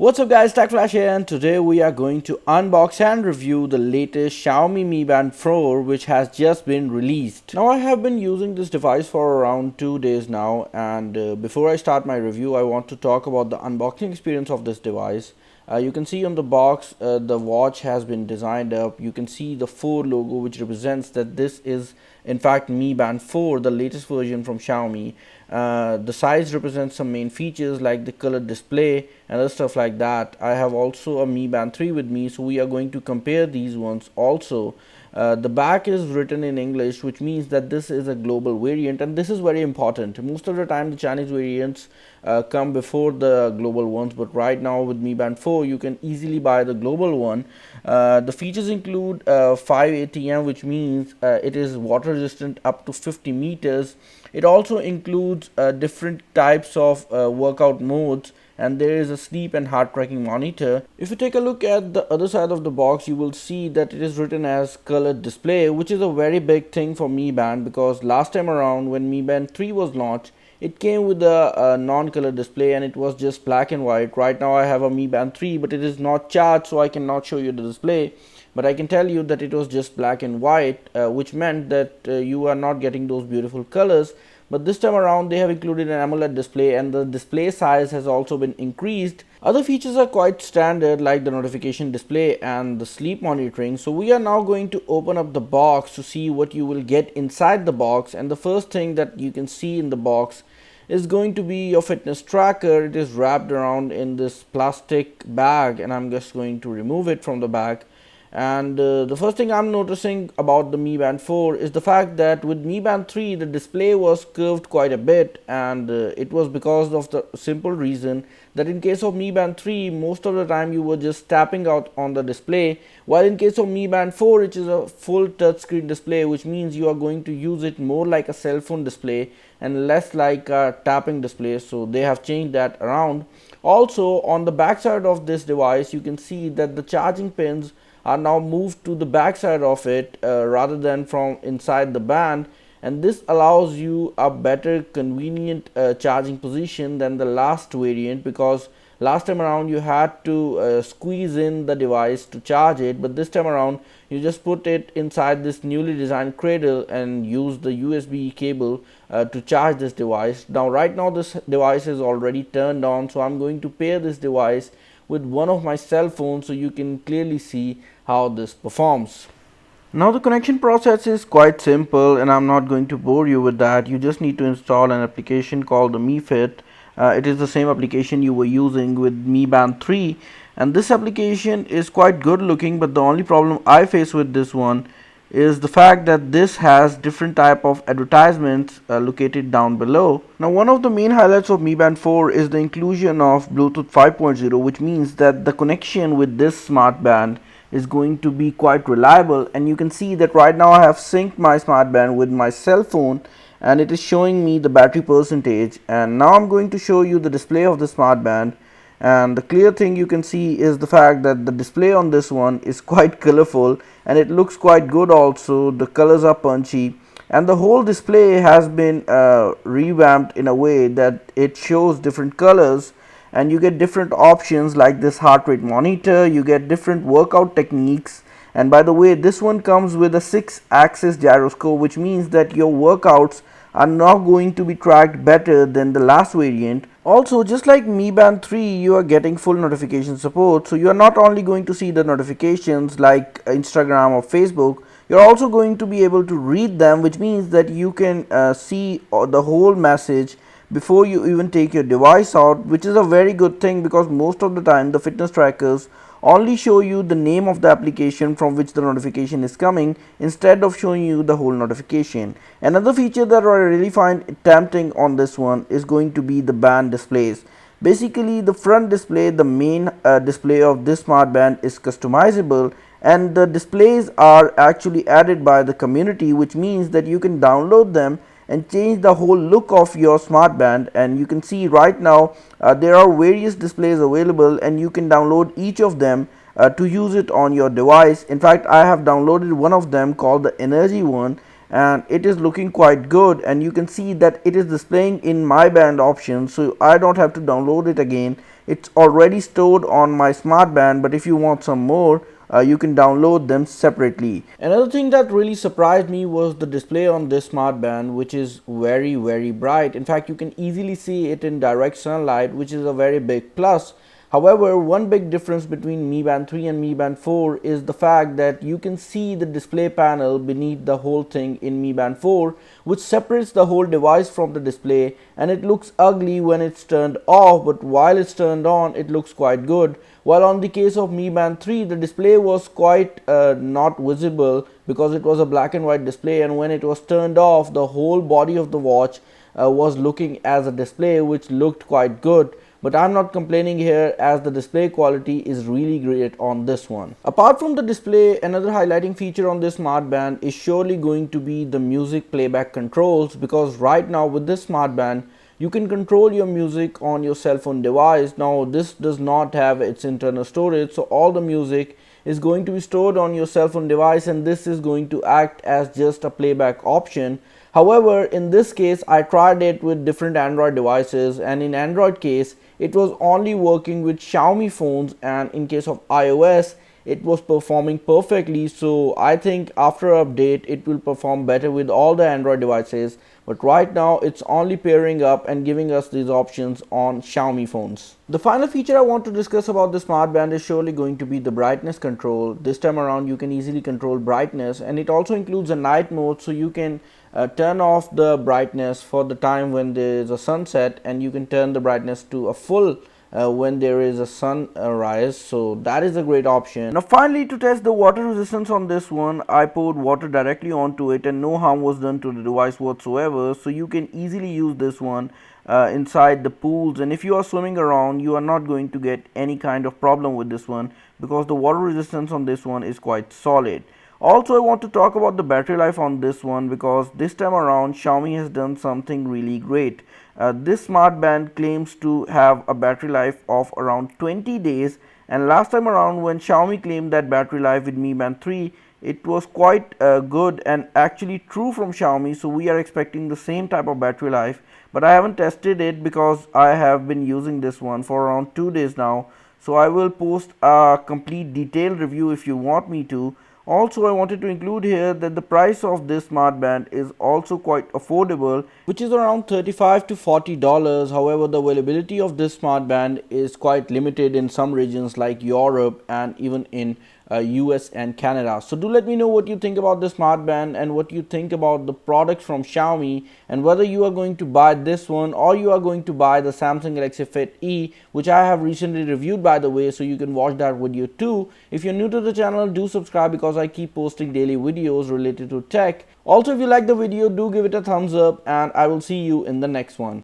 What's up guys, Tech Flash here, and today we are going to unbox and review the latest Xiaomi Mi Band 4 which has just been released. Now I have been using this device for around 2 days now, and before I start my review I want to talk about the unboxing experience of this device. You can see on the box the watch has been designed up. You can see the 4 logo which represents that this is in fact Mi Band 4, the latest version from Xiaomi. The size represents some main features like the colored display and other stuff like that. I have also a Mi Band 3 with me, so we are going to compare these ones also. The back is written in English, which means that this is a global variant, and this is very important. Most of the time the Chinese variants come before the global ones, but right now with Mi Band 4 you can easily buy the global one. The features include 5 ATM, which means it is water resistant up to 50 meters. It also includes different types of workout modes, and there is a sleep and heart tracking monitor. If you take a look at the other side of the box, you will see that it is written as colored display, which is a very big thing for Mi Band, because last time around when Mi Band 3 was launched, it came with a non-color display and it was just black and white. Right now I have a Mi Band 3, but it is not charged, so I cannot show you the display, but I can tell you that it was just black and white, which meant that you are not getting those beautiful colors. But this time around they have included an AMOLED display, and the display size has also been increased. Other features are quite standard, like the notification display and the sleep monitoring. So we are now going to open up the box to see what you will get inside the box, and the first thing that you can see in the box is going to be your fitness tracker. It is wrapped around in this plastic bag, and I'm just going to remove it from the bag. And the first thing I'm noticing about the Mi Band 4 is the fact that with Mi Band 3 the display was curved quite a bit, and it was because of the simple reason that in case of Mi Band 3 most of the time you were just tapping out on the display, while in case of Mi Band 4 it is a full touchscreen display, which means you are going to use it more like a cell phone display and less like a tapping display. So they have changed that around. Also on the back side of this device you can see that the charging pins are now moved to the back side of it rather than from inside the band, and this allows you a better convenient charging position than the last variant, because last time around you had to squeeze in the device to charge it, but this time around you just put it inside this newly designed cradle and use the USB cable to charge this device. Now right now this device is already turned on, so I'm going to pair this device with one of my cell phones so you can clearly see how this performs. Now the connection process is quite simple, and I'm not going to bore you with that. You just need to install an application called the Mi Fit. It is the same application you were using with Mi Band 3, and this application is quite good looking, but the only problem I face with this one is the fact that this has different type of advertisements located down below. Now one of the main highlights of Mi Band 4 is the inclusion of Bluetooth 5.0, which means that the connection with this smart band is going to be quite reliable, and you can see that right now I have synced my smart band with my cell phone and it is showing me the battery percentage. And now I'm going to show you the display of the smart band, and the clear thing you can see is the fact that the display on this one is quite colorful and it looks quite good also. The colors are punchy and the whole display has been revamped in a way that it shows different colors, and you get different options like this heart rate monitor. You get different workout techniques, and by the way this one comes with a 6-axis gyroscope, which means that your workouts are now going to be tracked better than the last variant. Also, just like Mi Band 3, you are getting full notification support, so you are not only going to see the notifications like Instagram or Facebook, you're also going to be able to read them, which means that you can see the whole message before you even take your device out, which is a very good thing, because most of the time the fitness trackers only show you the name of the application from which the notification is coming instead of showing you the whole notification. Another feature that I really find tempting on this one is going to be the band displays. Basically the front display, the main display of this smart band, is customizable, and the displays are actually added by the community, which means that you can download them and change the whole look of your smart band. And you can see right now there are various displays available, and you can download each of them to use it on your device. In fact, I have downloaded one of them called the energy one, and it is looking quite good, and you can see that it is displaying in my band option, so I don't have to download it again. It's already stored on my smart band, but if you want some more, you can download them separately. Another thing that really surprised me was the display on this smart band, which is very bright. In fact, you can easily see it in direct sunlight, which is a very big plus. However, one big difference between Mi Band 3 and Mi Band 4 is the fact that you can see the display panel beneath the whole thing in Mi Band 4, which separates the whole device from the display, and it looks ugly when it's turned off, but while it's turned on it looks quite good. While on the case of Mi Band 3, the display was quite not visible because it was a black and white display, and when it was turned off the whole body of the watch was looking as a display, which looked quite good. But I'm not complaining here, as the display quality is really great on this one. Apart from the display, another highlighting feature on this smart band is surely going to be the music playback controls, because right now with this smart band you can control your music on your cell phone device. Now this does not have its internal storage, so all the music is going to be stored on your cell phone device, and this is going to act as just a playback option. However, in this case I tried it with different Android devices, and in Android case it was only working with Xiaomi phones, and in case of iOS it was performing perfectly. So I think after update it will perform better with all the Android devices, but right now it's only pairing up and giving us these options on Xiaomi phones. The final feature I want to discuss about the smart band is surely going to be the brightness control. This time around you can easily control brightness, and it also includes a night mode, so you can turn off the brightness for the time when there is a sunset, and you can turn the brightness to a full when there is a sunrise. So that is a great option. Now finally, to test the water resistance on this one, I poured water directly onto it and no harm was done to the device whatsoever. So you can easily use this one inside the pools, and if you are swimming around you are not going to get any kind of problem with this one, because the water resistance on this one is quite solid. Also, I want to talk about the battery life on this one, because this time around Xiaomi has done something really great. This smart band claims to have a battery life of around 20 days, and last time around when Xiaomi claimed that battery life with Mi Band 3, it was quite good and actually true from Xiaomi. So we are expecting the same type of battery life, but I haven't tested it because I have been using this one for around 2 days now. So I will post a complete detailed review if you want me to. Also, I wanted to include here that the price of this smart band is also quite affordable, which is around $35 to $40. However, the availability of this smart band is quite limited in some regions like Europe and even in US and Canada. So do let me know what you think about the smart band and what you think about the products from Xiaomi, and whether you are going to buy this one or you are going to buy the Samsung Galaxy Fit E, which I have recently reviewed by the way, so you can watch that video too. If you're new to the channel, do subscribe because I keep posting daily videos related to tech. Also, if you like the video, do give it a thumbs up, and I will see you in the next one.